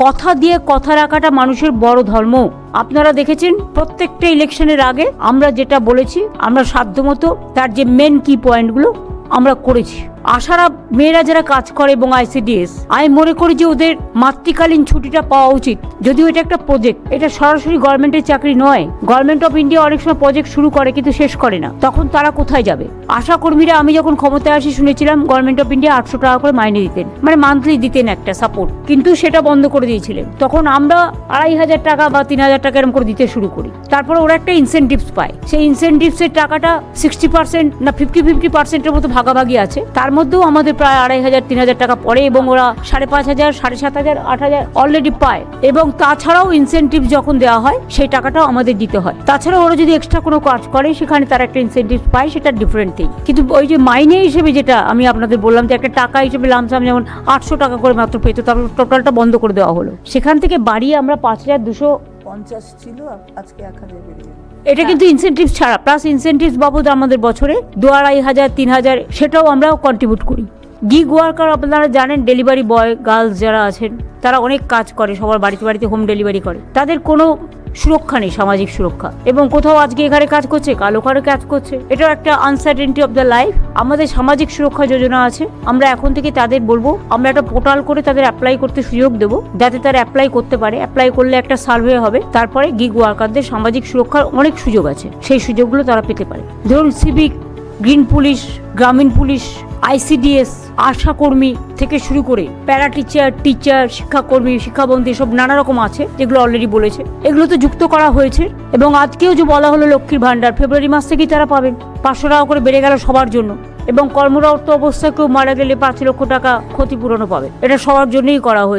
কথা দিয়ে কথা রাখাটা মানুষের বড় ধর্ম। আপনারা দেখেছেন প্রত্যেকটা ইলেকশনের আগে আমরা যেটা বলেছি, আমরা সাধ্যমতো তার যে মেন কি পয়েন্টগুলো আমরা করেছি। আশারা মেয়েরা যারা কাজ করে এবং আইসিডিএস, আমি মনে করি যে ওদের মাতৃকালীন ছুটিটা পাওয়া উচিত। যদিও এটা একটা প্রজেক্ট, এটা সরাসরি গভর্নমেন্টের চাকরি নয়। গভর্নমেন্ট অফ ইন্ডিয়া অনেক সময় প্রজেক্ট শুরু করে কিন্তু শেষ করে না, তখন তারা কোথায় যাবে? আশা কর্মীরা, আমি যখন ক্ষমতায় আসি শুনেছিলাম গভর্নমেন্ট অফ ইন্ডিয়া 800 টাকা করে মাইনে দিতেন, মানে মান্থলি দিতেন একটা সাপোর্ট, কিন্তু সেটা বন্ধ করে দিয়েছিলেন। তখন আমরা 2500 টাকা বা 3000 টাকা এরকম করে দিতে শুরু করি। তারপরে ওরা একটা ইনসেনটিভস পায়, সেই ইনসেনটিভসের টাকাটা 60% না 50-50%-এর মতো ভাগাভাগি আছে। তার মধ্যেও আমাদের প্রায় 2500-3000 টাকা পড়ে এবং ওরা 5500, 7500, 8000 অলরেডি পায়। এবং তাছাড়াও ইনসেনটিভ যখন দেওয়া হয় সেই টাকাটাও আমাদের দিতে হয়। তাছাড়া ওরা যদি এক্সট্রা কোনো কাজ করে সেখানে তারা একটা ইনসেনটিভ পায়, সেটা ডিফারেন্ট থিং। কিন্তু ওই যে মাইনে হিসেবে যেটা আমি আপনাদের বললাম যে একটা টাকা হিসেবে লামসাম যেমন 800 টাকা করে মাত্র পেত, তারপর টোটালটা বন্ধ করে দেওয়া হলো। সেখান থেকে বাড়িয়ে আমরা 5250 ছিল, আজকে 1000 বেড়ে যাবে। এটা কিন্তু ইনসেনটিভ ছাড়া, প্লাস ইনসেনটিভ বাবদ আমাদের বছরে 2500-3000 সেটাও আমরা কন্ট্রিবিউট করি। গিগ ওয়ার্কার আপনারা জানেন, ডেলিভারি বয় গার্লস যারা আছেন তারা অনেক কাজ করে, সবার বাড়িতে বাড়িতে হোম ডেলিভারি করে। তাদের কোনো সুরক্ষা নেই, সামাজিক সুরক্ষা। এবং কোথাও আজকে এখানে কাজ করছে, কাল ওখানে কাজ করছে, এটাও একটা আনসার্টেনিটি অফ দ্য লাইফ। আমাদের সামাজিক সুরক্ষা যোজনা আছে, আমরা এখন থেকে তাদের বলবো, আমরা একটা পোর্টাল করে তাদের অ্যাপ্লাই করতে সুযোগ দেবো, যাতে তারা অ্যাপ্লাই করতে পারে। অ্যাপ্লাই করলে একটা সার্ভে হবে, তারপরে গিগ ওয়ার্কারদের সামাজিক সুরক্ষার অনেক সুযোগ আছে, সেই সুযোগগুলো তারা পেতে পারে। ধরুন সিভিক, গ্রিন পুলিশ, গ্রামীণ পুলিশ, আইসিডিএস, আশা কর্মী থেকে শুরু করে প্যারা টিচার, টিচার, শিক্ষাকর্মী, শিক্ষাবন্ধী, সব নানা রকম আছে যেগুলো অলরেডি বলেছে। এগুলো তো যুক্ত করা হয়েছে এবং আজকেও যে বলা হলো লক্ষ্মীর ভান্ডার, ফেব্রুয়ারি মাস থেকেই তারা পাবেন। 500 টাকা করে বেড়ে গেল সবার জন্য। এবং কর্মরত অবস্থায় কেউ মারা গেলে 5 লক্ষ টাকা ক্ষতিপূরণও পাবে। এটা সবার জন্যই করা হয়েছে।